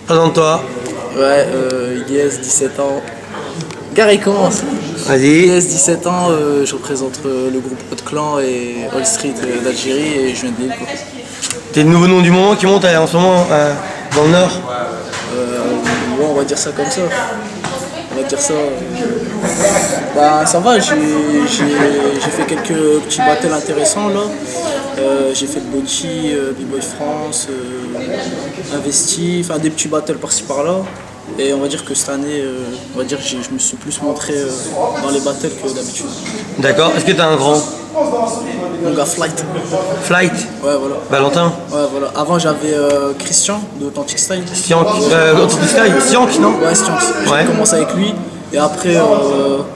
Présente-toi. Ouais, Ilyes, 17 ans. Gary commence. Vas-y. Ilyes, 17 ans, je représente le groupe Hot Clan et All Street d'Algérie et je viens de Lille. T'es le nouveau nom du moment qui monte en ce moment dans le Nord. Ouais, on va dire ça comme ça. On va dire ça. Bah ça va, j'ai fait quelques petits battles intéressants là. J'ai fait le Bocci, B-Boy France, Investi, enfin des petits battles par-ci par-là. Et on va dire que cette année, on va dire que je me suis plus montré dans les battles que d'habitude. D'accord. Est-ce que t'as un grand? Mon gars Flight. Flight. Ouais voilà. Valentin. Ouais voilà. Avant j'avais Christian de Authentic Style. Siank. Authentic Style. Siank, non? Ouais, Siank. J'ai commencé avec lui. Et après,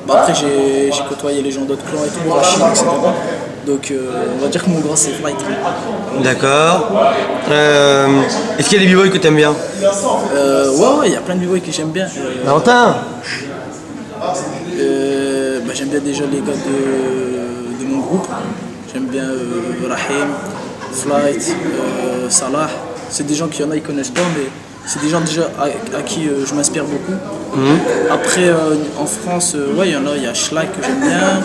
après j'ai côtoyé les gens d'autres clans et tout, Rachid, etc. Donc on va dire que mon grand c'est Flight. D'accord. Est-ce qu'il y a des b-boys que t'aimes bien? Ouais, il y a plein de b-boys que j'aime bien. Valentin. J'aime bien déjà les gars de mon groupe. J'aime bien Rahim, Flight, Salah. C'est des gens qui y en a, ils connaissent pas, mais c'est des gens déjà à qui je m'inspire beaucoup. Après, en France, ouais, il y en a, il y a Schlag que j'aime bien.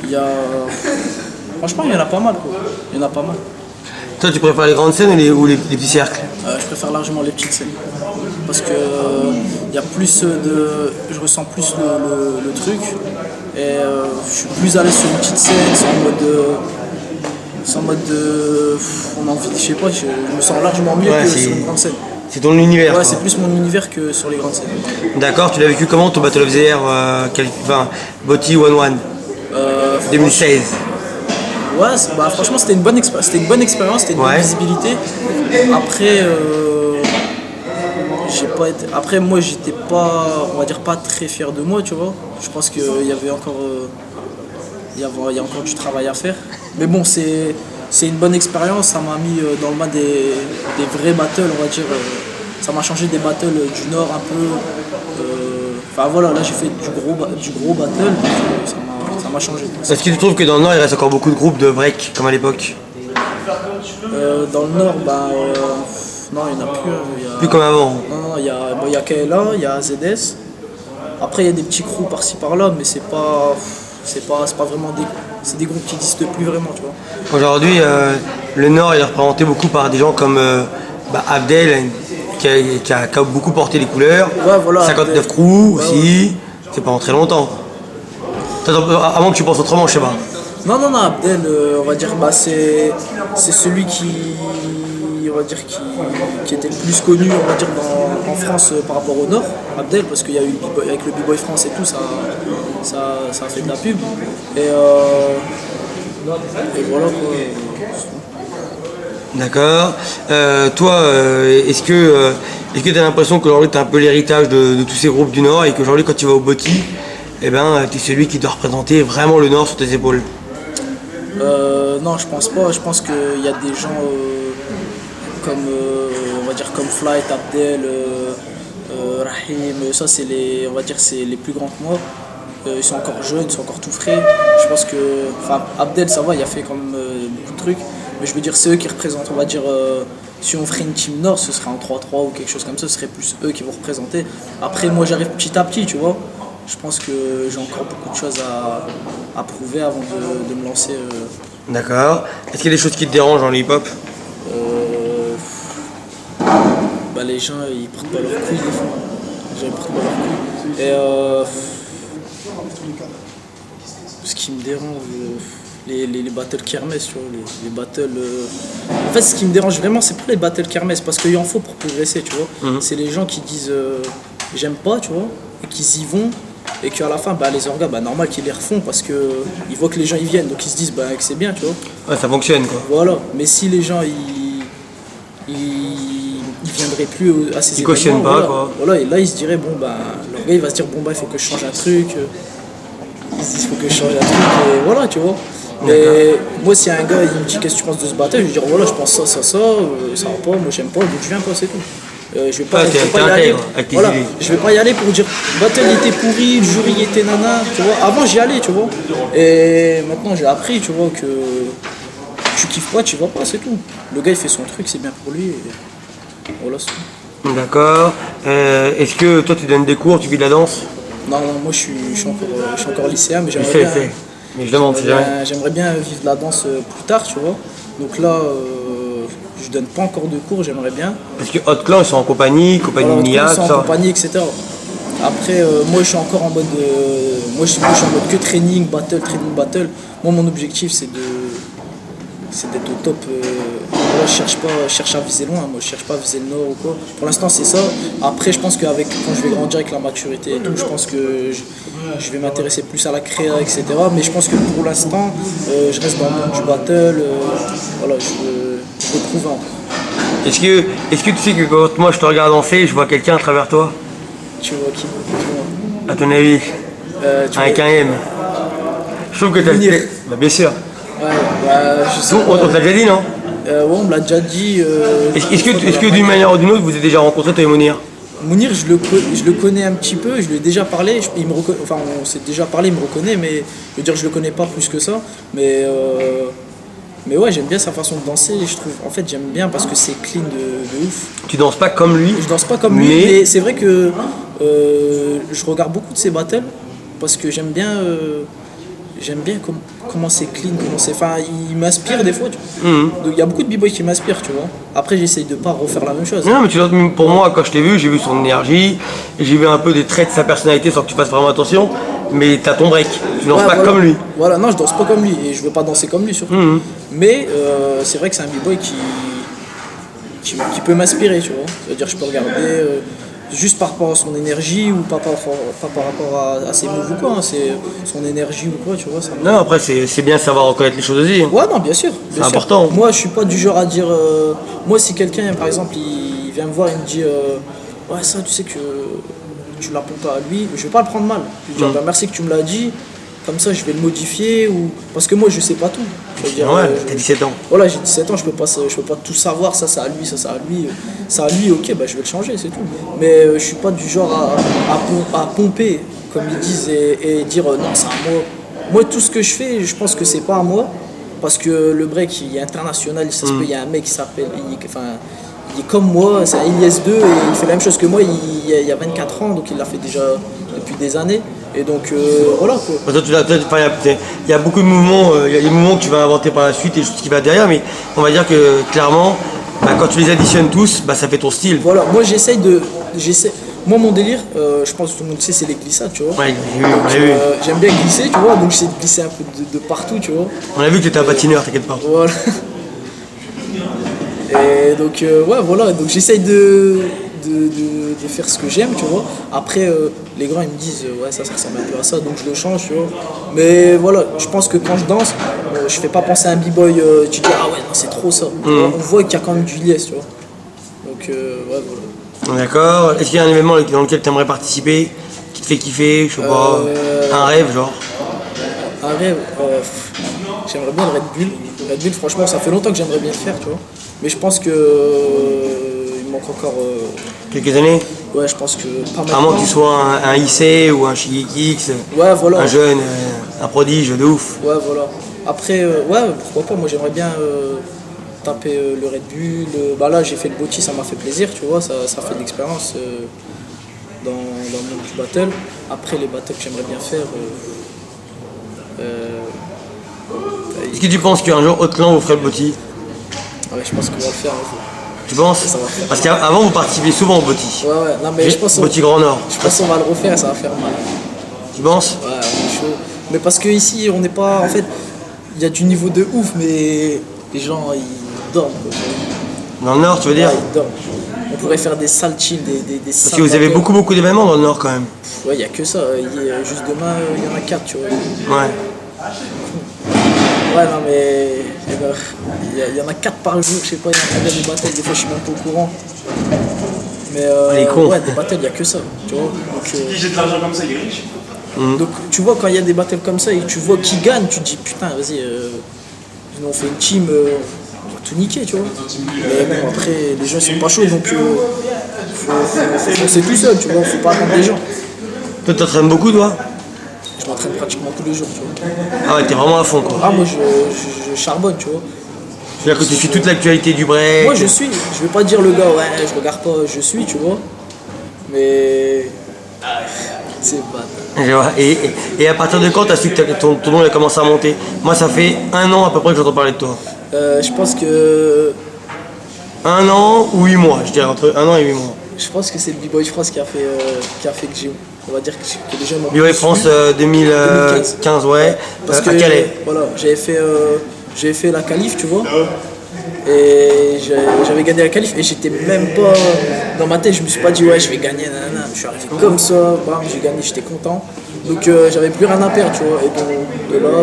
Il y a... Franchement, il y en a pas mal, quoi. Il y en a pas mal. Toi, tu préfères les grandes scènes ou les petits cercles? Je préfère largement les petites scènes. Parce que il y a plus de... Je ressens plus le truc. Et je suis plus à l'aise sur une petite scène, sans mode de... On a envie, je sais pas, je me sens largement mieux que sur une grande scène. C'est ton univers. Ouais, c'est plus mon univers que sur les grandes scènes. D'accord, tu l'as vécu comment ton Battle of the Air, Botti 1-1 2016? Ouais, bah, franchement c'était une bonne expérience, c'était une bonne visibilité. Après, après moi j'étais pas, on va dire pas très fier de moi, tu vois. Je pense qu'il y avait encore, il y a encore du travail à faire. Mais bon, c'est une bonne expérience, ça m'a mis dans le bain des vrais battles, on va dire. Ça m'a changé des battles du Nord un peu. Enfin voilà, là j'ai fait du gros battle, ça m'a changé. Est-ce que tu trouves que dans le Nord il reste encore beaucoup de groupes de break comme à l'époque? Dans le Nord, non, il n'y en a plus. Plus comme avant? Non, il y a KLA, il y a ZS. Après il y a des petits crews par-ci par-là, mais c'est pas vraiment c'est des groupes qui n'existent plus vraiment, tu vois. Aujourd'hui, le Nord il est représenté beaucoup par des gens comme Abdel qui a beaucoup porté les couleurs. Ouais, voilà, 59 crews aussi. C'est pas en très longtemps. Avant que tu penses autrement, je sais pas. Non, Abdel, on va dire, c'est celui on va dire, qui était le plus connu, on va dire, en France par rapport au Nord, Abdel, parce qu'il y a eu avec le B-Boy France et tout, ça a fait de la pub. Et voilà quoi. D'accord. Toi, est-ce que tu as l'impression qu'aujourd'hui tu as un peu l'héritage de tous ces groupes du Nord et qu'aujourd'hui quand tu vas au Botti, tu es celui qui doit représenter vraiment le Nord sur tes épaules? Non, je pense pas. Je pense qu'il y a des gens comme, on va dire, comme Flight, Abdel, Rahim, ça c'est on va dire, c'est les plus grands que moi. Ils sont encore jeunes, ils sont encore tout frais. Je pense que, enfin, Abdel, ça va, il a fait quand même beaucoup de trucs. Mais je veux dire, c'est eux qui représentent, on va dire, si on ferait une team Nord, ce serait en 3-3 ou quelque chose comme ça, ce serait plus eux qui vont représenter. Après, moi j'arrive petit à petit, tu vois. Je pense que j'ai encore beaucoup de choses à prouver avant de me lancer. D'accord. Est-ce qu'il y a des choses qui te dérangent dans le hip-hop? Les gens, ils prennent pas leurs couilles des fois. Les gens, ils prennent pas leurs couilles. Et ce qui me dérange, les battles kermesse, tu vois, les battles... En fait, ce qui me dérange vraiment, c'est pas les battles kermesse, parce qu'il en faut pour progresser, tu vois. C'est les gens qui disent j'aime pas, tu vois, et qu'ils y vont, et qu'à la fin, les orgas, normal qu'ils les refont, parce qu'ils voient que les gens y viennent, donc ils se disent que c'est bien, tu vois. Ouais, ça fonctionne, quoi. Voilà, mais si les gens, ils viendraient plus à ces événements, cautionnent pas, quoi. Voilà, et là, ils se diraient, leur gars, il va se dire, il faut que je change un truc. Ils se disent, il faut que je change un truc, et voilà, tu vois. Et moi, si un gars il me dit qu'est-ce que tu penses de ce battle, je vais dire voilà, je pense ça va pas, moi j'aime pas, donc je viens pas, c'est tout. Je vais pas y aller. Voilà, je vais pas y aller pour dire battle il était pourri, le jury était nana, tu vois. Avant j'y allais, tu vois. Et maintenant j'ai appris, tu vois, que tu kiffes pas, tu vas pas, c'est tout. Le gars il fait son truc, c'est bien pour lui. Et voilà, c'est tout. D'accord. Est-ce que toi tu donnes des cours, tu vis de la danse? Non, non, moi je suis encore lycéen, mais Je j'aimerais sais, bien, mais je demande, c'est jamais. j'aimerais bien vivre de la danse plus tard, tu vois. Donc là, je donne pas encore de cours, j'aimerais bien. Parce que Hot Clan, ils sont en compagnie, compagnie Voilà, Mia, en tout ça. compagnie, etc. Après, moi je suis encore en mode. Moi, je suis en mode que training, battle. Moi, mon objectif, c'est d'être au top. Moi, je cherche à viser loin, moi je cherche pas à viser le nord ou quoi. Pour l'instant, c'est ça. Après, je pense qu'avec quand je vais grandir avec la maturité et tout, je pense que je vais m'intéresser plus à la créa, etc. Mais je pense que pour l'instant, je reste dans le monde du battle. Voilà, je veux prouver encore. Est-ce que tu sais que quand moi je te regarde danser, je vois quelqu'un à travers toi? Tu vois qui? À ton avis? Avec un M. Je trouve que t'as... Mounir. Bah, bien sûr. Ouais, bah, je sais On pas. te l'a déjà dit, non? Ouais, on me l'a déjà dit. Est-ce que d'une manière ou d'une autre, vous avez déjà rencontré toi et Mounir? Mounir, je le connais un petit peu, je lui ai déjà parlé, enfin on s'est déjà parlé, il me reconnaît, mais je veux dire je le connais pas plus que ça. Mais ouais, j'aime bien sa façon de danser, je trouve, en fait j'aime bien parce que c'est clean de ouf. Tu danses pas comme lui? Je danse pas comme lui, mais c'est vrai que je regarde beaucoup de ses battles parce que j'aime bien comment c'est clean, enfin, il m'inspire des fois. Donc, il y a beaucoup de b-boys qui m'inspirent, tu vois. Après, j'essaye de pas refaire la même chose. Non, mais pour moi, quand je t'ai vu, j'ai vu son énergie, et j'ai vu un peu des traits de sa personnalité sans que tu fasses vraiment attention, mais t'as ton break, tu danses Ouais, pas voilà. comme lui. Voilà, non, je danse pas comme lui et je veux pas danser comme lui surtout. Mais c'est vrai que c'est un b-boy qui peut m'inspirer, tu vois. C'est-à-dire, je peux regarder juste par rapport à son énergie ou pas par rapport à ses moves ou quoi, hein, c'est son énergie ou quoi, tu vois. Non, après, c'est bien de savoir reconnaître les choses aussi. Ouais, non, bien sûr. C'est important. Moi, je suis pas du genre à dire. Moi, si quelqu'un, par exemple, il vient me voir et me dit ouais, ça, tu sais que tu l'apprends pas à lui, je vais pas le prendre mal. Je vais dire bah, merci que tu me l'as dit, comme ça, je vais le modifier. Parce que moi, je sais pas tout. Je veux dire, Ouais, t'as 17 ans. Voilà, j'ai 17 ans, je peux pas tout savoir, ça à lui, ça à lui. Ça à lui, ok, bah, je vais le changer, c'est tout. Mais je suis pas du genre à pomper, comme ils disent, et dire non, c'est à moi. Moi, tout ce que je fais, je pense que c'est pas à moi, parce que le break, il est international, ça se peut, il y a un mec qui s'appelle, il est comme moi, c'est un IS2, et il fait la même chose que moi, il y a 24 ans, donc il l'a fait déjà depuis des années. Et donc voilà quoi. Il y a beaucoup de mouvements, il y a des mouvements que tu vas inventer par la suite et tout ce qui va derrière, mais on va dire que clairement, bah, quand tu les additionnes tous, bah, ça fait ton style. Voilà, moi moi mon délire, je pense que tout le monde sait, c'est les glissades, tu vois. Ouais, Donc, j'ai vu. j'aime bien glisser, tu vois, donc j'essaie de glisser un peu de partout, tu vois. On a vu que t'étais un patineur, t'inquiète pas. Voilà. Et donc ouais, voilà, donc j'essaye de faire ce que j'aime, tu vois. Après, les grands ils me disent ouais, ça ressemble un peu à ça, donc je le change, tu vois. Mais voilà, je pense que quand je danse, je fais pas penser à un b-boy, tu dis ah ouais, non, c'est trop ça. On voit qu'il y a quand même du liesse, tu vois. Donc ouais, voilà. D'accord. Est-ce qu'il y a un événement dans lequel tu aimerais participer, qui te fait kiffer, je sais pas, un rêve genre? Un rêve, j'aimerais bien le Red Bull. Red Bull, franchement, ça fait longtemps que j'aimerais bien le faire, tu vois. Mais je pense que il me manque encore. Quelques années? Ouais, je pense que pas À moins maintenant. que tu sois un IC ou un Shigekix, Ouais, voilà. un jeune, un prodige de ouf. Ouais, voilà. Après, ouais, pourquoi pas, moi j'aimerais bien taper le Red Bull. Bah là, j'ai fait le Boti, ça m'a fait plaisir, tu vois, ça fait de l'expérience dans le monde du battle. Après, les battles que j'aimerais bien faire. Est-ce que tu penses qu'un jour Hot Clan vous ferait le Boti? Ouais, je pense qu'on va le faire un jour. Tu penses? Ça va faire. Parce qu'avant vous participiez souvent au Boti. Ouais, ouais, non, mais je pense Boti Grand Nord. qu'on va le refaire, ça va faire mal. Tu penses? Ouais, on est chaud. Mais parce que ici, on n'est pas. En fait, il y a du niveau de ouf, mais les gens, ils dorment. Quoi. Dans le Nord, tu veux dire? Ouais, ils dorment. On pourrait faire des salles chill, des Parce salles que vous avez battles. beaucoup d'événements dans le Nord quand même. Ouais, il n'y a que ça. Juste demain, il y en a 4, tu vois. Ouais. Ouais, non, mais. Il y en a 4 par jour, je sais pas, il y a combien de battles, des fois je suis même pas au courant. Mais Les cons. ouais, des battles, il n'y a que ça, tu vois. Donc, Qui jette de l'argent comme ça, il est riche. donc tu vois, quand il y a des battles comme ça et que tu vois qui gagne, tu te dis putain, vas-y, nous on fait une team, on va tout niquer, tu vois. Mais bon, après, les gens ils sont pas chauds, donc faut foncer tout seul, tu vois, faut pas attendre les gens. Toi t'entraînes beaucoup toi? Je m'entraîne pratiquement tous les jours, tu vois. Ah ouais, t'es vraiment à fond quoi. Ah, moi je charbonne, tu vois. C'est-à-dire que tu suis toute l'actualité du break. Moi, je suis. Je vais pas dire le gars, ouais, je regarde pas, je suis, tu vois. Mais. C'est pas. Je vois. Et à partir de quand tu as su que ton nom a commencé à monter? Moi, ça fait 1 an à peu près que j'entends parler de toi. Je pense que. 1 an ou 8 mois, je dirais, entre 1 an et 8 mois. Je pense que c'est le B-Boy France qui a fait que j'ai. On va dire que les gens m'ont. B-Boy France 2015, ouais. Parce que à Calais. voilà, j'avais fait la qualif, tu vois. Et j'avais gagné la qualif et j'étais même pas dans ma tête, je me suis pas dit ouais je vais gagner, nanana. Je suis arrivé comme ça, bam, j'ai gagné, j'étais content. Donc j'avais plus rien à perdre, tu vois. Et donc de là,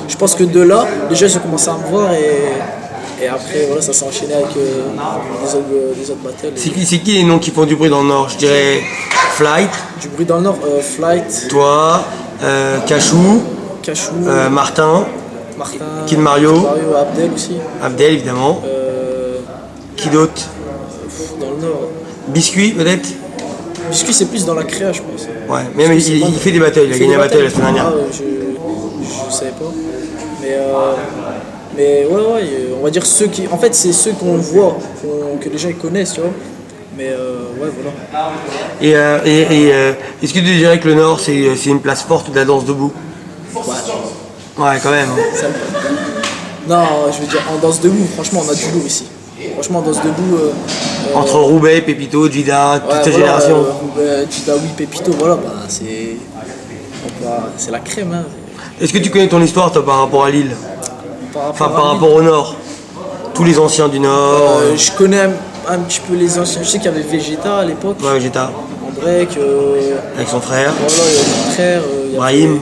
je pense que de là, les gens ils ont commencé à me voir et après voilà, ça s'est enchaîné avec des autres battles. C'est qui les noms qui font du bruit dans le Nord? Je dirais Flight, Du bruit dans le Nord, Flight, toi, Cachou, Cachou, Martin, Martin, Kid Mario, Abdel aussi. Abdel évidemment. Qui d'autre? Dans le Nord. Biscuit peut-être? Biscuit c'est plus dans la créa je pense. Ouais, mais il fait des battles, il a gagné un battle la semaine dernière. Ah, je savais pas. Mais ouais, on va dire ceux qui. En fait, c'est ceux qu'on voit, que les gens ils connaissent, tu vois. Mais ouais, voilà. Est-ce que tu dirais que le Nord c'est une place forte de la danse debout? Ouais, quand même. Ça non, je veux dire, en danse debout, franchement, on a du lourd ici. Franchement, en danse debout. Entre Roubaix, Pépito, Jida, toute ouais, cette voilà, génération. Jida, oui, Pépito, voilà, bah, c'est la crème. Hein. Est-ce que tu connais ton histoire toi par rapport à Lille? Enfin, par rapport au Nord? Tous les anciens du Nord. Je connais un petit peu les anciens. Je sais qu'il y avait Vegeta à l'époque. Ouais, Vegeta. En break. Avec son frère. Voilà, il y avait son frère. Brahim.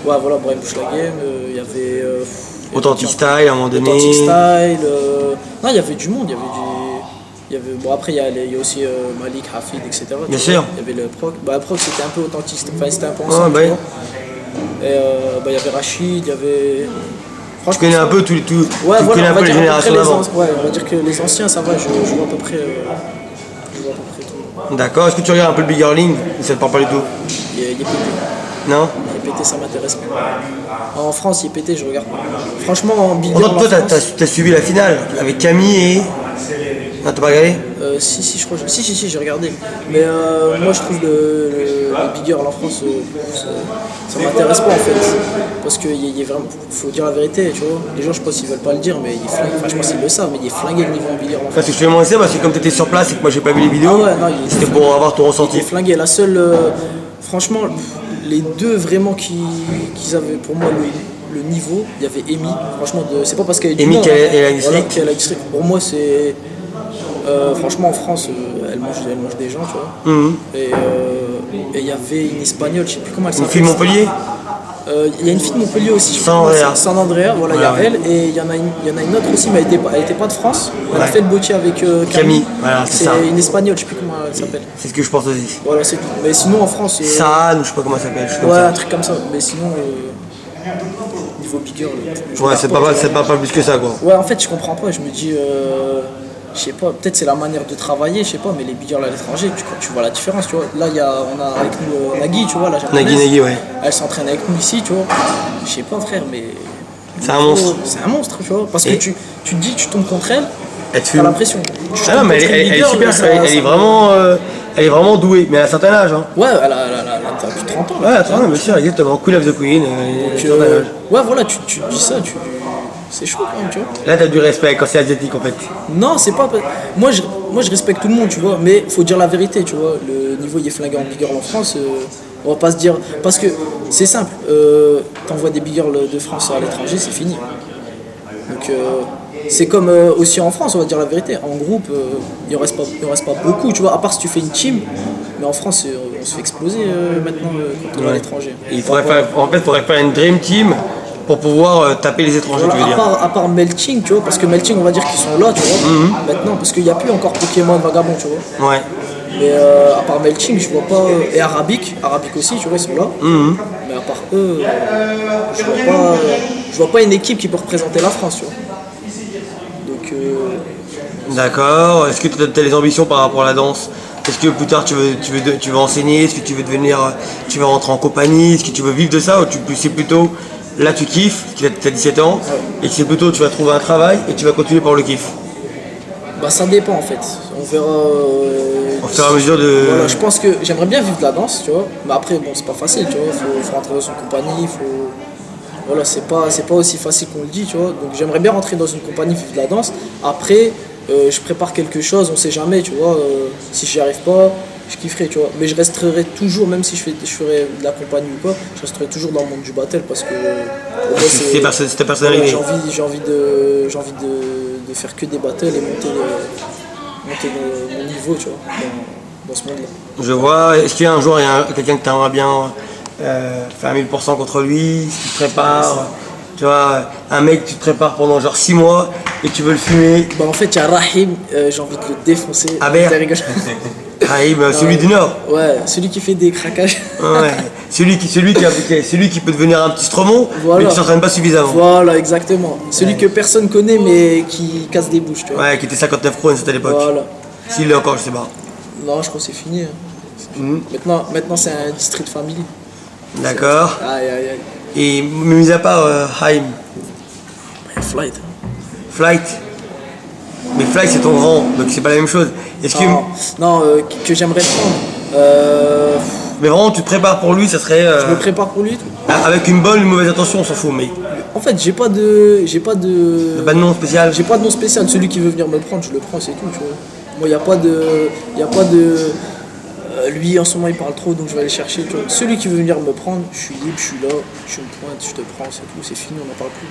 Ouais, voilà, Brahim Bush la game. Il y avait. Authentic Style à un moment donné. Authentic Style. Non, il y avait du monde. Bon, après, il y a aussi Malik, Hafid, etc. Bien sûr. Il y avait le Proc. Bah, le Proc, c'était un peu authentique. Enfin, c'était un peu ensemble. Ouais, bah, et bah, il y avait Rachid, il y avait. Tu connais un peu tu ouais, connais voilà, un peu les générations d'avant. Ouais, on va dire que les anciens, ça va, je vois à peu près. Je vois à peu près tout. D'accord. Est-ce que tu regardes un peu le Big Girling ou ça te parle pas du tout? Il est pété. Non? Il est pété, ça m'intéresse pas. En France, il est pété, je regarde pas. Franchement, en Big Toi, Girl. t'as suivi la finale avec Camille et. Non, t'as pas regardé? Si, je crois. Si, j'ai regardé. Mais moi, je trouve le Big Girl en France, ça m'intéresse pas en fait. Parce qu'il y a vraiment. Faut dire la vérité, tu vois. Les gens, je pense qu'ils veulent pas le dire, mais il est flingué. Enfin, je pense qu'ils le savent, mais il est flingué le niveau en Big Girl en France. Parce que je fais moins ça parce que comme t'étais sur place et que moi j'ai pas vu les vidéos, Ah ouais, non, c'était pour avoir ton Il ressenti. est flingué. La seule. Franchement, les deux vraiment qui avaient pour moi le niveau, il y avait Amy. Franchement, c'est pas parce qu'elle est du Amy Nord, qui est la voilà, district. qui est la district. Pour moi, c'est. Franchement, en France, elle mange des gens, tu vois. Et il y avait une espagnole, je sais plus comment elle Une s'appelle. fille de Montpellier? Il y a une fille de Montpellier aussi. je sais San plus comment Andrea. c'est. San Andrea, voilà, il y a Ouais. elle. Et il y en a une autre aussi, mais elle était pas de France. Elle a Ouais. fait le boutier avec Camille, voilà, c'est ça. une espagnole, je sais plus comment elle s'appelle. C'est ce que je pense aussi. Voilà, c'est tout. Mais sinon, en France. San, ou je sais pas comment ça s'appelle. je sais comme Ouais, ça. un truc comme ça. Mais sinon, niveau Big Girl. je Ouais, regarde c'est pas plus que ça quoi. Ouais, en fait, je comprends pas. Je me dis, je sais pas, peut-être c'est la manière de travailler, je sais pas, mais les Big Girls à l'étranger, tu vois la différence, tu vois. Là, on a avec nous Nagui, tu vois, la japonaise. Nagui, ouais. Elle s'entraîne avec nous ici, tu vois. Je sais pas, frère, mais. C'est un monstre. C'est un monstre, tu vois. Parce que Et- tu te dis, tu tombes contre elle, Elle te t'as fume. l'impression. Tu Ah non, tombes mais contre une elle Big est Girl, super, ça- elle est vraiment douée, mais elle a un certain âge. Hein. Ouais, t'as plus de 30 ans. Ouais, là. attends, bien sûr, exactement. Queen of the Queen, elle a un certain âge. Ouais, voilà, tu te dis ça, c'est chaud quand même, tu vois. Là, t'as du respect quand c'est asiatique en fait. Non, c'est pas. Moi je respecte tout le monde, tu vois, mais faut dire la vérité, tu vois. Le niveau il est flingué en Big Girl en France. On va pas se dire. Parce que c'est simple, t'envoies des Big Girls de France à l'étranger, c'est fini. Donc c'est comme aussi en France, on va dire la vérité. En groupe, il en reste pas beaucoup, tu vois, à part si tu fais une team. Mais en France, on se fait exploser maintenant quand on va à l'étranger. Il faudrait faire une Dream Team pour pouvoir taper les étrangers, Voilà, tu veux dire. à part Melting, tu vois, parce que Melting, on va dire qu'ils sont là, tu vois, maintenant, parce qu'il n'y a plus encore Pokémon Vagabond, tu vois. Ouais. Mais à part Melting, je vois pas. Et Arabic aussi, tu vois, ils sont là. Mais à part eux, je vois pas une équipe qui peut représenter la France, tu vois. Donc, D'accord. Est-ce que tu as les ambitions par rapport à la danse? Est-ce que plus tard tu veux enseigner? Est-ce que tu veux rentrer en compagnie? Est-ce que tu veux vivre de ça ou c'est plutôt là tu kiffes, tu as 17 ans, et que c'est plutôt tu vas trouver un travail et tu vas continuer par le kiff. Bah ça dépend en fait. On verra. Au fur et à mesure de. Voilà, je pense que j'aimerais bien vivre de la danse, tu vois. Mais après, bon, c'est pas facile, tu vois. Faut rentrer dans une compagnie, faut. Voilà, c'est pas aussi facile qu'on le dit, tu vois. Donc j'aimerais bien rentrer dans une compagnie, vivre de la danse. Après, je prépare quelque chose, on sait jamais, tu vois. Si j'y arrive pas, je kifferai, tu vois. Mais je resterai toujours, même si je ferais de la compagnie ou quoi, je resterai toujours dans le monde du battle parce que. Pour moi, C'est ta personnalité. voilà, j'ai envie de faire que des battles et monter mon niveau, tu vois, dans ce monde-là. Je vois. Est-ce qu'il y a un jour quelqu'un que tu aimerais bien faire 1000% contre lui, si tu te prépares, tu vois, un mec tu te prépares pendant genre 6 mois et tu veux le fumer. Bah en fait il y a Rahim, j'ai envie de le défoncer. Aber. Celui du Nord. Ouais, celui qui fait des craquages. Ouais. Celui qui peut devenir un petit Stromon, Voilà. mais qui s'entraîne pas suffisamment. Voilà, exactement. Celui que personne connaît mais qui casse des bouches, tu vois. Ouais, qui était 59 Pro à l'époque. Voilà. S'il l'est encore, je sais pas. Non, je crois que c'est fini. Mhm. Maintenant c'est un district family. D'accord. Aïe aïe aïe. Et mis à part Haim, Flight. Flight. Mais Flight c'est ton grand, donc c'est pas la même chose. Est-ce que. Non, que j'aimerais prendre. Mais vraiment tu te prépares pour lui, ça serait. Je me prépare pour lui. Avec une bonne ou une mauvaise intention, on s'en fout, mais. En fait, j'ai pas de Pas de nom spécial. j'ai pas de nom spécial. Celui qui veut venir me prendre, je le prends, c'est tout. Tu vois. Moi, y a pas de lui en ce moment il parle trop, donc je vais aller chercher. Tu vois. Celui qui veut venir me prendre, je suis libre, je suis là, je me pointe, je te prends, c'est tout, c'est fini, on n'en parle plus.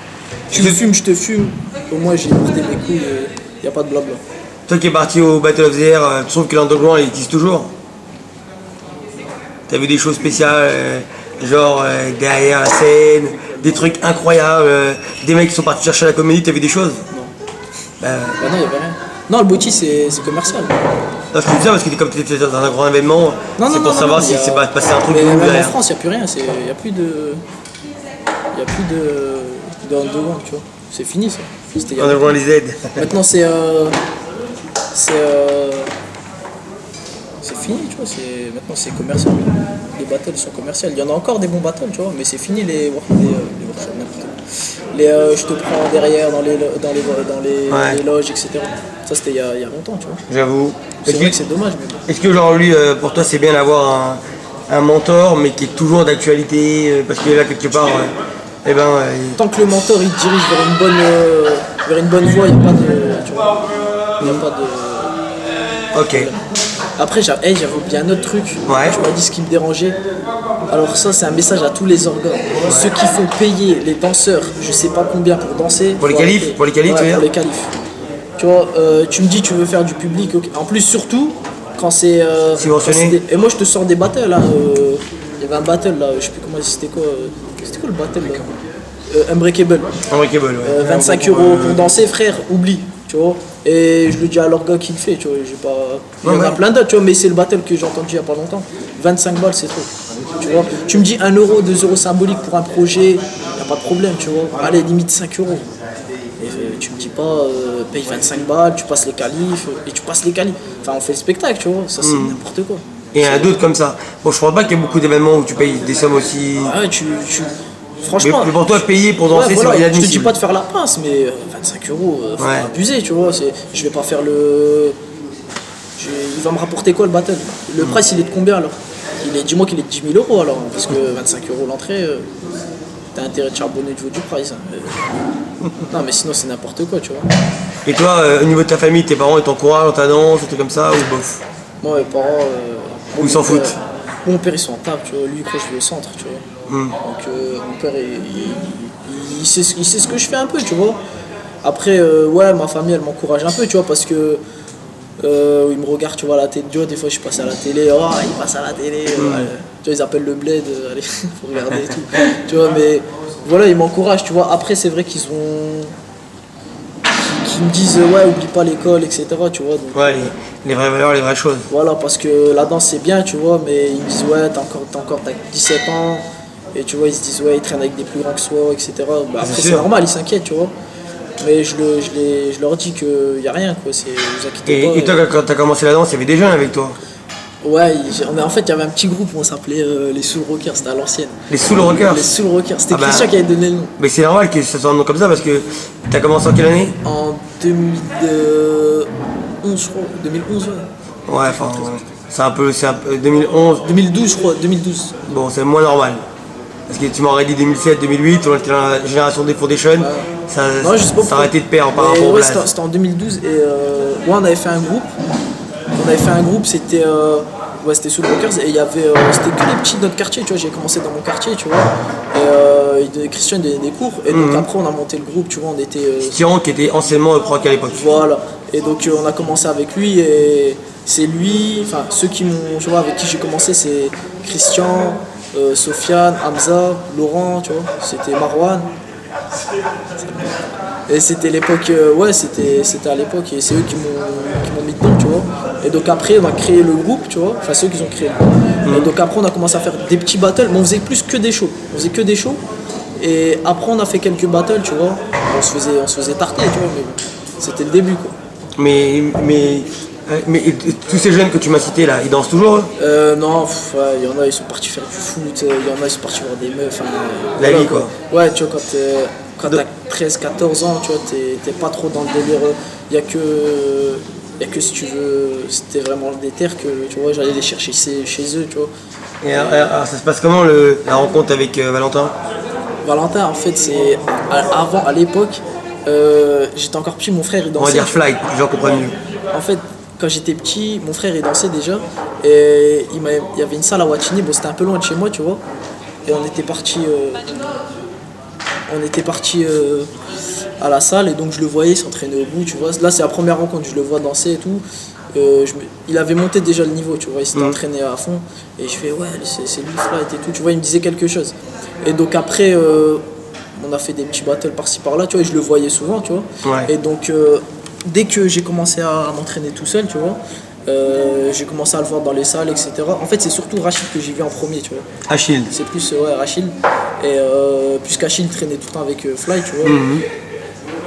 Tu me fumes, je te fume. Au moins, j'ai porté mes couilles, y a pas de blabla. Toi qui es parti au Battle of the Air, tu trouves que l'underground il existe toujours? T'as vu des choses spéciales, genre derrière la scène, des trucs incroyables, des mecs qui sont partis chercher la comédie, t'as vu des choses? Non. Bah, Bah non, y avait rien. Non, le boti c'est commercial. non, je te dis ça parce que comme tu étais dans un grand événement, c'est pour savoir si c'est pas passé un truc mais de ouf même en derrière. France, il n'y a plus rien. Il n'y a plus de underground, tu vois. C'est fini ça. C'était il y a- Underground les aides. Maintenant c'est fini, tu vois. Maintenant c'est commercial. Les battles sont commerciales. Il y en a encore des bons battles, tu vois, mais c'est fini les workshops, n'importe quoi. Je te prends derrière dans les loges, etc. Ça c'était il y a longtemps, tu vois. J'avoue. C'est vrai que c'est dommage, mais bon. Est-ce que genre lui, pour toi c'est bien d'avoir un mentor mais qui est toujours d'actualité parce qu'il est là quelque part, eh ben, Tant que le mentor il te dirige vers une bonne voie, il n'y a pas de. Tu vois, il y a pas de. ok. Après, j'avais oublié un autre truc. Ouais. Tu m'as dit ce qui me dérangeait. Alors, ça, c'est un message à tous les organes. Ceux qui font payer les danseurs, je sais pas combien pour danser. Pour les faut qualifs arrêter. Pour les qualifs, Ouais, tu veux pour dire les qualifs. Tu vois, tu me dis tu veux faire du public. Ok. En plus, surtout, quand c'est. Subventionné. quand c'est et moi, je te sors des battles. Hein, il y avait un battle là, je sais plus comment c'était quoi. C'était quoi le battle là Unbreakable. Unbreakable, ouais. 25 € pour danser, frère, oublie, tu vois. Et je le dis à l'orga qui le fait, tu vois. J'ai pas. Il y en a plein d'autres, tu vois, mais c'est le battle que j'ai entendu il y a pas longtemps. 25 balles, c'est trop. Tu vois. Tu me dis 1 €, 2 € symbolique pour un projet, y a pas de problème, tu vois. Allez, limite 5 €. Et tu me dis pas, paye 25 balles, tu passes les qualifs, et tu passes les qualifs. Enfin, on fait le spectacle, tu vois. Ça, c'est n'importe quoi. Et il y en a d'autres comme ça. Bon, je crois pas qu'il y ait beaucoup d'événements où tu payes des sommes aussi. Ah ouais, franchement. Mais pour toi, payer pour danser, Ouais, voilà, c'est je te dis inadmissible. pas de faire la pince, mais 25 €, faut Ouais. pas abuser, tu vois. Je vais pas faire le. Il va me rapporter quoi le battle? Le price il est de combien alors? Dis-moi qu'il est de 10 000 € alors, parce que 25 € l'entrée, t'as intérêt de charbonner du haut du price. Hein. Non, mais sinon c'est n'importe quoi, tu vois. Et toi, au niveau de ta famille, tes parents ils t'encouragent dans ta danse, des trucs comme ça, ou bof? Moi, mes parents. Ou ils s'en foutent? Mon père il s'en tape, tu vois. Lui il croit que je vais au centre, tu vois. Donc mon père il sait ce que je fais un peu, tu vois. Après, ouais, ma famille elle m'encourage un peu, tu vois, parce que ils me regardent, tu vois, à la télé. Tu vois, des fois je passe à la télé, oh, il passe à la télé. Tu vois, ils appellent le bled, allez, faut regarder et tout. Tu vois, mais voilà, ils m'encouragent, tu vois. Après, c'est vrai qu'ils me disent, ouais, oublie pas l'école, etc., tu vois. Donc, Ouais, les vraies valeurs, les vraies choses. voilà, parce que la danse c'est bien, tu vois, mais ils me disent, ouais, t'as 17 ans. Et tu vois, ils se disent, ouais, ils traînent avec des plus grands que soi, etc. Bah, après, c'est sûr. normal, ils s'inquiètent, tu vois. Mais je leur dis qu'il n'y a rien, quoi. Vous inquiétez pas. Et toi, quand t'as commencé la danse, il y avait des jeunes avec toi? Ouais, en fait, il y avait un petit groupe où on s'appelait les Soul Rockers, c'était à l'ancienne. Les Soul Rockers. Les Soul Rockers, c'était Ah bah, Christian qui avait donné le nom. Mais c'est normal que ça soit un nom comme ça parce que t'as commencé en quelle année? En 2011, je crois. 2011, ouais. Ouais, enfin, c'est un peu 2011. 2012, je crois, 2012. Bon, c'est moins normal. Parce que tu m'aurais dit 2007, 2008, on était dans la génération des Foundation, ça, Non, je sais pas ça aurait été de pair par Mais rapport au ouais, Blast. c'était en 2012 et ouais, on avait fait un groupe. C'était ouais, c'était Soul Rockers et il y avait c'était que des petits de notre quartier, tu vois. J'ai commencé dans mon quartier, tu vois. Et Christian donnait des cours et donc après on a monté le groupe, tu vois, on était Styron qui était anciennement proc à l'époque. voilà. Et donc on a commencé avec lui et c'est lui, enfin ceux qui m'ont, tu vois, avec qui j'ai commencé, c'est Christian, Sofiane, Hamza, Laurent, tu vois, c'était Marwan. Et c'était l'époque, ouais, c'était à l'époque et c'est eux qui m'ont mis dedans, tu vois. Et donc après, on a créé le groupe, tu vois, enfin ceux qui ont créé le groupe. Et donc après, on a commencé à faire des petits battles, mais on faisait plus que des shows. On faisait que des shows. Et après, on a fait quelques battles, tu vois. On se faisait tarter, tu vois, mais bon, c'était le début, quoi. Mais tous ces jeunes que tu m'as cités là, ils dansent toujours eux? Non, ouais, il y en a, ils sont partis faire du foot, il y en a, ils sont partis voir des meufs. La vie, quoi. Ouais, tu vois, quand t'as 13-14 ans, tu vois, t'es pas trop dans le délire. Il y a que si tu veux, c'était vraiment le déter que, tu vois, j'allais les chercher chez eux, tu vois. Et alors, ça se passe comment la rencontre avec Valentin? Valentin, en fait, c'est à l'époque, j'étais encore petit, mon frère il dansait. On va dire flight, pour que les gens comprennent mieux. En fait, quand j'étais petit, mon frère il dansait déjà et il y avait une salle à Watini, bon c'était un peu loin de chez moi, tu vois. Et on était parti à la salle et donc je le voyais s'entraîner au bout, tu vois. Là c'est la première rencontre, je le vois danser et tout. Il avait monté déjà le niveau, tu vois, il s'était entraîné à fond et je fais ouais c'est lui flight et tout, tu vois, il me disait quelque chose. Et donc après on a fait des petits battles par-ci par-là, tu vois, et je le voyais souvent, tu vois. Ouais. Et donc dès que j'ai commencé à m'entraîner tout seul, tu vois, j'ai commencé à le voir dans les salles, etc. En fait, c'est surtout Rachid que j'ai vu en premier, tu vois. Achille. C'est plus ouais, Rachid. Et puisqu'Achille traînait tout le temps avec Fly, tu vois.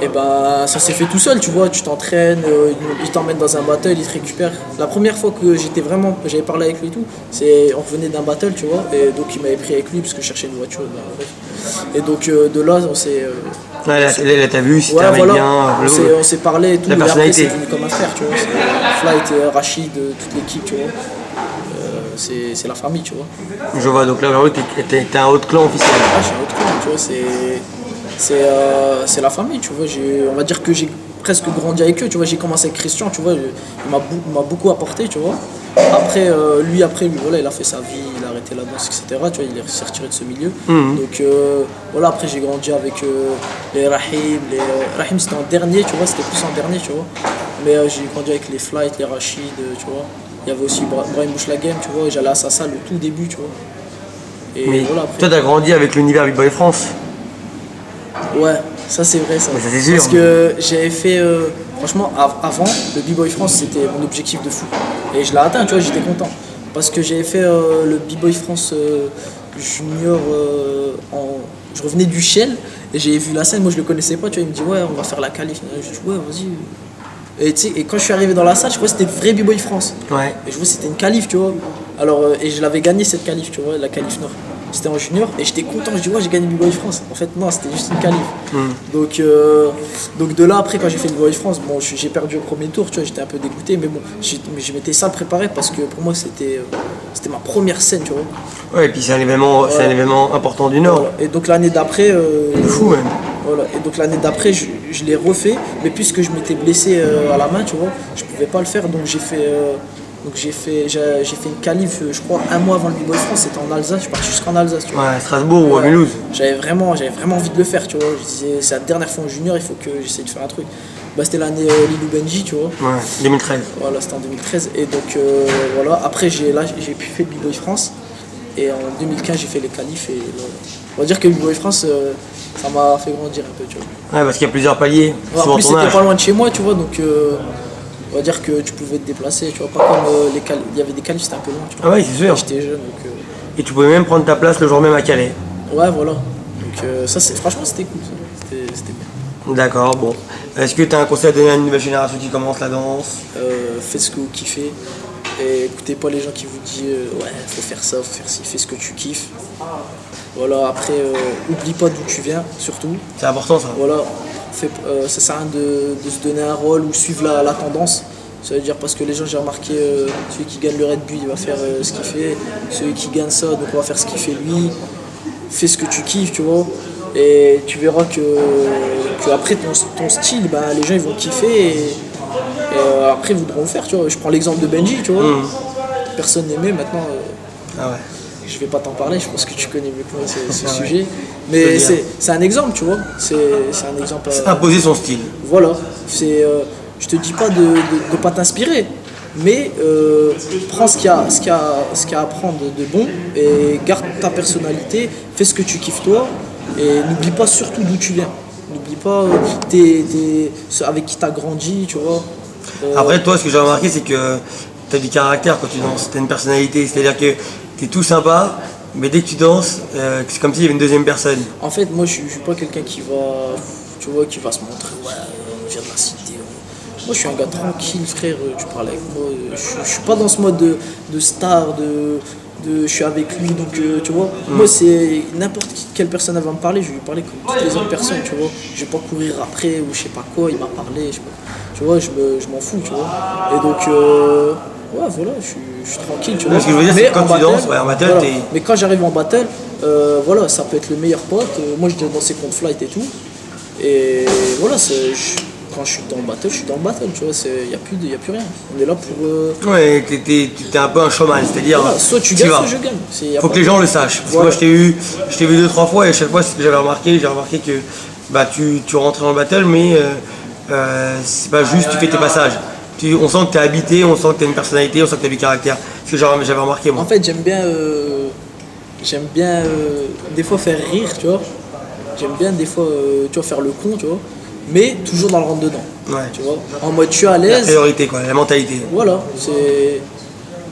Et ben ça s'est fait tout seul, tu vois. Tu t'entraînes, il t'emmène dans un battle, il te récupère. La première fois que j'avais parlé avec lui et tout, on revenait d'un battle, tu vois. Et donc il m'avait pris avec lui parce que je cherchais une voiture. Et donc de là, on s'est. Ouais, là t'as vu, si Ouais, t'avais voilà. bien. On s'est parlé et tout, la mais après personnalité. c'est devenu comme un frère, tu vois. Flight, Rachid, toute l'équipe, tu vois. C'est la famille, tu vois. Je vois, donc là aujourd'hui t'es un haut de clan officiel. Ah, je suis un autre clan, tu vois, c'est la famille, tu vois. On va dire que j'ai presque grandi avec eux, tu vois. J'ai commencé avec Christian, tu vois. Il m'a beaucoup apporté, tu vois. Après, lui, voilà, il a fait sa vie, il a arrêté la danse, etc. Tu vois, il s'est retiré de ce milieu. Donc voilà, après j'ai grandi avec les Rahim. Rahim c'était en dernier, tu vois, c'était plus en dernier, tu vois. Mais j'ai grandi avec les Flight, les Rachid, tu vois. Il y avait aussi Brahim Bouchlaghem, tu vois, et j'allais à sa salle au tout début, tu vois. Et Mais voilà, après. toi t'as grandi avec l'univers Big Boy France. Ouais, ça c'est vrai ça. Mais ça, c'est sûr. Parce que j'avais fait, franchement, avant, le B-Boy France c'était mon objectif de fou. Et je l'ai atteint, tu vois, j'étais content. Parce que j'avais fait le B-Boy France junior, je revenais du Shell et j'ai vu la scène, moi je le connaissais pas, tu vois, il me dit ouais, on va faire la qualif. Je dis ouais, vas-y. Et quand je suis arrivé dans la salle, je crois que c'était vrai B-Boy France. Ouais. Et je vois que c'était une qualif, tu vois. Alors, et je l'avais gagné cette qualif, tu vois, la qualif Nord. C'était en junior et j'étais content, je dis ouais, j'ai gagné B-Boy France. En fait, non, c'était juste une qualif. Donc de là, après, quand j'ai fait le B-Boy France, bon, j'ai perdu au premier tour, tu vois, j'étais un peu dégoûté, mais bon, je m'étais ça préparé parce que pour moi, c'était ma première scène, tu vois. Ouais, et puis c'est un événement important du Nord. Voilà. Et donc l'année d'après. Fou, même. Voilà. Et donc l'année d'après, je l'ai refait, mais puisque je m'étais blessé à la main, tu vois, je pouvais pas le faire, donc j'ai fait une qualif, je crois, un mois avant le B-Boy France, c'était en Alsace, je suis parti jusqu'en Alsace, tu vois. Ouais, Strasbourg ou à Ouais. Mulhouse. J'avais vraiment envie de le faire, tu vois. Je disais, c'est la dernière fois en junior, il faut que j'essaie de faire un truc. Bah, c'était l'année Lilou Benji, tu vois. Ouais, 2013. Voilà, c'était en 2013. Et donc, voilà, après, j'ai pu faire le B-Boy France. Et en 2015, j'ai fait les qualifs. Et on va dire que le B-Boy France, ça m'a fait grandir un peu, tu vois. Ouais, parce qu'il y a plusieurs paliers. En Souvent plus, ton c'était âge. pas loin de chez moi, tu vois, donc on va dire que tu pouvais te déplacer, tu vois, pas comme il y avait des qualifs, c'était un peu loin, tu vois. Ah ouais, c'est sûr. J'étais jeune, donc Et tu pouvais même prendre ta place le jour même à Calais. ouais, voilà. Donc ça, franchement, c'était cool, ça. C'était bien. D'accord, bon. Est-ce que tu as un conseil à donner à une nouvelle génération qui commence la danse? Faites ce que vous kiffez. Et écoutez pas les gens qui vous disent ouais, faut faire ça, faut faire ci, fais ce que tu kiffes. Voilà, après, oublie pas d'où tu viens, surtout. C'est important ça. Voilà, ça sert à rien de se donner un rôle ou suivre la tendance. Ça veut dire parce que les gens, j'ai remarqué, celui qui gagne le Red Bull, il va faire ce qu'il fait. Celui qui gagne ça, donc on va faire ce qu'il fait lui. Fais ce que tu kiffes, tu vois. Et tu verras que après ton style, bah, les gens ils vont kiffer et après ils voudront le faire, tu vois. Je prends l'exemple de Benji, tu vois. Personne n'aimait, maintenant Ah ouais. je vais pas t'en parler, je pense que tu connais mieux que moi ce sujet. Mais c'est un exemple, tu vois. C'est un exemple. Imposer son style. Voilà, je te dis pas de pas t'inspirer, mais prends ce qu'il y a à prendre de bon et garde ta personnalité, fais ce que tu kiffes toi et n'oublie pas surtout d'où tu viens. N'oublie pas ceux avec qui t'as grandi, tu vois. Après, toi, ce que j'ai remarqué, c'est que tu as du caractère quand tu danses, tu as une personnalité, c'est-à-dire que tu es tout sympa, mais dès que tu danses, c'est comme s'il y avait une deuxième personne. En fait, moi je suis pas quelqu'un qui va, tu vois, qui va se montrer, ouais, je viens de la cité. Moi je suis un gars tranquille, frère, tu parles avec moi, je suis pas dans ce mode de star, je suis avec lui, donc tu vois. Moi c'est n'importe quelle personne elle va me parler, je vais lui parler comme toutes les autres personnes, tu vois. Je vais pas courir après ou je sais pas quoi, il m'a parlé, je sais pas. Tu vois, je m'en fous, tu vois. Et donc, ouais, voilà, je suis tranquille, tu vois. Ce que je veux dire, c'est que quand tu danses, en battle, voilà. t'es... Mais quand j'arrive en battle, voilà, ça peut être le meilleur pote. Moi, je dois danser contre Flight et tout. Et voilà, quand je suis dans le battle, je suis dans le battle, tu vois. Il n'y a plus rien. On est là pour... Ouais, t'es un peu un showman, c'est-à-dire... Voilà, soit tu gagnes, soit je gagne. Faut que les gens le sachent. Parce que moi, je t'ai vu 2-3 fois et à chaque fois, c'est ce que j'avais remarqué. J'ai remarqué que bah, tu rentrais dans le battle, mais... c'est pas juste tu fais tes passages. On sent que tu es habité, on sent que tu as une personnalité, on sent que tu as du caractère. C'est ce que j'avais remarqué moi. En fait, j'aime bien des fois faire rire, tu vois. J'aime bien des fois tu vois, faire le con, tu vois. Mais toujours dans le rentre dedans. Ouais. Tu vois. En mode je suis à l'aise. La priorité quoi, la mentalité. Voilà,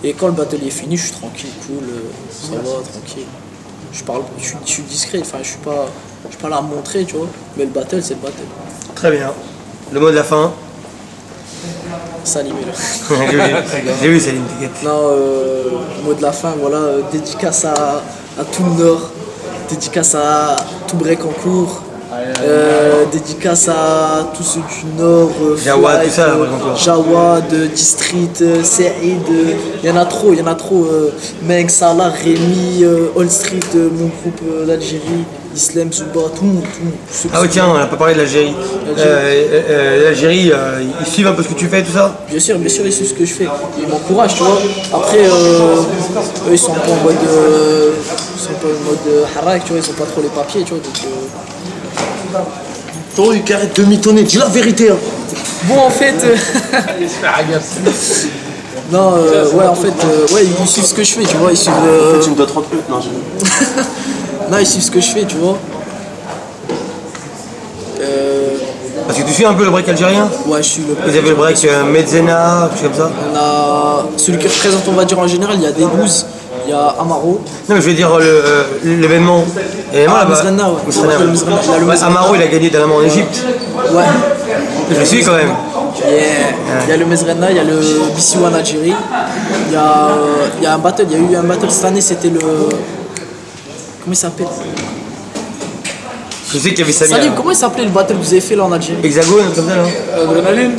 et quand le battle est fini, je suis tranquille, cool, ça va, tranquille. Je suis discret, enfin je suis pas là à me montrer, tu vois. Mais le battle, c'est le battle. Très bien. Le mot de la fin. Salim est là. J'ai vu Salim, t'inquiète. Non, mot de la fin, voilà, dédicace à tout le Nord, dédicace à tout Brécancourt, dédicace à tous ceux du Nord, Jawad, tout ça, Brécancourt. Jawad, District, Saïd, il y en a trop, Meg, Salah, Rémi, All Street, mon groupe d'Algérie, Islam, Zuba, tout le monde. Ah oui tiens, on n'a pas parlé de l'Algérie. L'Algérie, ils suivent un peu ce que tu fais, tout ça? Bien sûr, ils suivent ce que je fais. Ils m'encouragent, tu vois. Après, eux, ils sont un peu en mode harak, tu vois, ils ont pas trop les papiers, tu vois. Donc, Toi, il arrête de mitonner, dis la vérité. Hein. bon, en fait. Non, ouais, en fait, ouais, ils suivent ce que je fais, tu vois. Ils suivent. Tu me dois 30 minutes, non, Non, ils suivent ce que je fais, tu vois. Parce que tu suis un peu le break algérien? Ouais, je suis le. Vous avez le break Mezzena, quelque chose comme ça? On a celui que je présente, on va dire en général, il y a D12, il y a Amaro. Non mais je veux dire l'événement. Mezrena, ouais. Il a le Mezrena. Amaro il a gagné dernièrement en Égypte. Ouais. Je le suis quand même. Yeah. Il y a le Mezrena, il y a le BC One Algérie. Il y a un battle, il y a eu un battle cette année, c'était le. Comment il s'appelle? Je sais qu'il y avait Samir. Salim, comment il s'appelait le battle que vous avez fait là en Algérie? Hexagone, comme ça non? Adrénaline.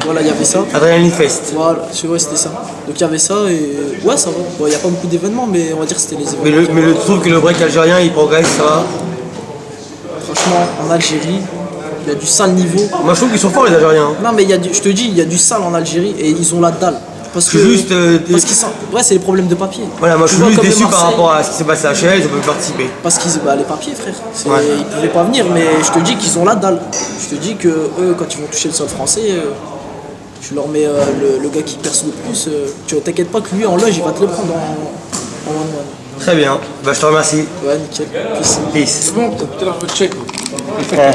Voilà, il y avait ça. Adrénaline Fest. Voilà, ouais, c'était ça. Donc il y avait ça et. Ouais, ça va. Bon, il n'y a pas beaucoup d'événements, mais on va dire que c'était les événements. Mais je trouve que le break algérien il progresse, ça va. Franchement, en Algérie, il y a du sale niveau. Moi je trouve qu'ils sont forts les Algériens. Non, mais je te dis, il y a du sale en Algérie et ils ont la dalle. Parce que. Juste, parce qu'ils sont. Ouais, c'est les problèmes de papier. Voilà, moi je Tu suis vois, juste comme déçu le par Marseille, rapport à ce qui s'est passé à HL, ils ont pu participer. Parce qu'ils. Bah, les papiers, frère. Ouais. Ils pouvaient pas venir, mais je te dis qu'ils ont la dalle. Je te dis que eux, quand ils vont toucher le sol français, tu leur mets le gars qui perce le plus. Tu t'inquiète pas que lui, en loge, il va te le prendre en one-one. Très bien, bah, je te remercie. Ouais, nickel. Peace. Peace. Bon, peut-être un peu de check.